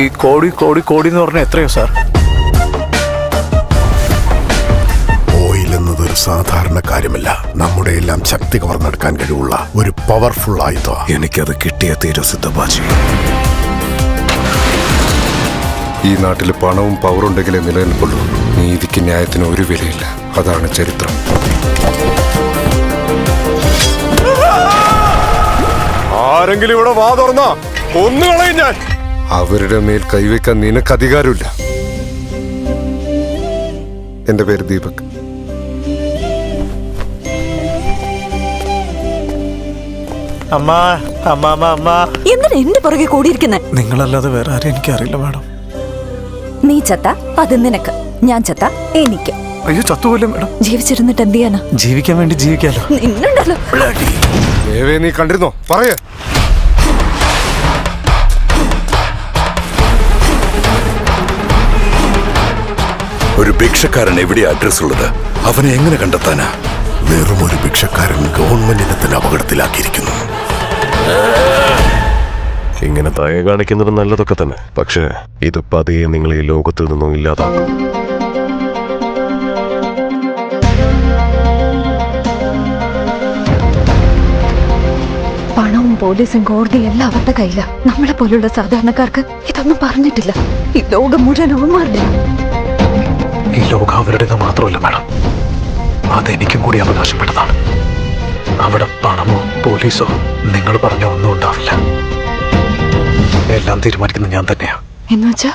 ഈ കോടി കോടി കോടി എന്ന് പറഞ്ഞാൽ എത്രയോ സാർ? ഓയിൽ എന്നതൊരു സാധാരണ കാര്യമല്ല. നമ്മുടെ എല്ലാം ശക്തി കവർന്നെടുക്കാൻ കഴിവുള്ള ഒരു പവർഫുൾ ആയുധം. എനിക്കത് കിട്ടിയ തീരെ സിദ്ധബാജി. ഈ നാട്ടിൽ പണവും പവറുണ്ടെങ്കിലേ നിലനിൽപ്പുള്ളൂ. നീതിക്ക് ന്യായത്തിന് ഒരു വിലയില്ല. അതാണ് ചരിത്രം. ആരെങ്കിലും ഇവിടെ വാ തുറന്നാ ഒന്നുകളയും ഞാൻ. അവരുടെ മേൽ കൈവയ്ക്കാൻ നിനക്ക് അധികാരമില്ല. എന്റെ പേര് ദീപക്. എന്തിനാ എന്റെ പുറകെ കൂടിയിരിക്കുന്നെ? നിങ്ങളല്ലാതെ വേറെ ആരും എനിക്കറിയില്ല മാഡം. നീ ചത്ത അത് നിനക്ക്, ഞാൻ ചത്ത എനിക്ക്. അയ്യോ ചത്തുപോലെ മാഡം. ജീവിച്ചിരുന്നിട്ട് എന്ത് ചെയ്യാനാ? ജീവിക്കാൻ വേണ്ടി ജീവിക്കാലോ. നിന്നുണ്ടല്ലോ. ദേവേ, നീ കണ്ടിരുന്നോ? പറയേ. ഒരു ഭിക്ഷക്കാരൻ എവിടെയാ അഡ്രസ് ഉള്ളത്? അവനെ എങ്ങനെ കണ്ടെത്താനാ? വെറും ഒരു ഭിക്ഷക്കാരൻ ഗവൺമെന്റിനെ തന്നെ അപകടത്തിലാക്കിയിരിക്കുന്നു. ഇങ്ങനെ ദയ കാണിക്കുന്നത് നല്ലതൊക്കെ തന്നെ, പക്ഷേ ഇത് പതിയെ നിങ്ങൾ ഈ ലോകത്തിൽ നിന്നും ഇല്ലാതാക്കും. പണവും പോലീസും കോടതിയും എല്ലാം അവരുടെ കയ്യില. നമ്മളെ പോലുള്ള സാധാരണക്കാർക്ക് ഇതൊന്നും പറഞ്ഞിട്ടില്ല. ഈ ലോകം മുഴുവൻ അവന്മാരുടെ. ഈ ലോകം അവരുടേത് മാത്രമല്ല മാഡം, അതെനിക്കും കൂടി അവകാശപ്പെട്ടതാണ്. അവിടെ പണമോ പോലീസോ നിങ്ങൾ പറഞ്ഞ ഒന്നും ഉണ്ടാവില്ല. എല്ലാം തീരുമാനിക്കുന്നത് ഞാൻ തന്നെയാ. എന്നുവെച്ചാ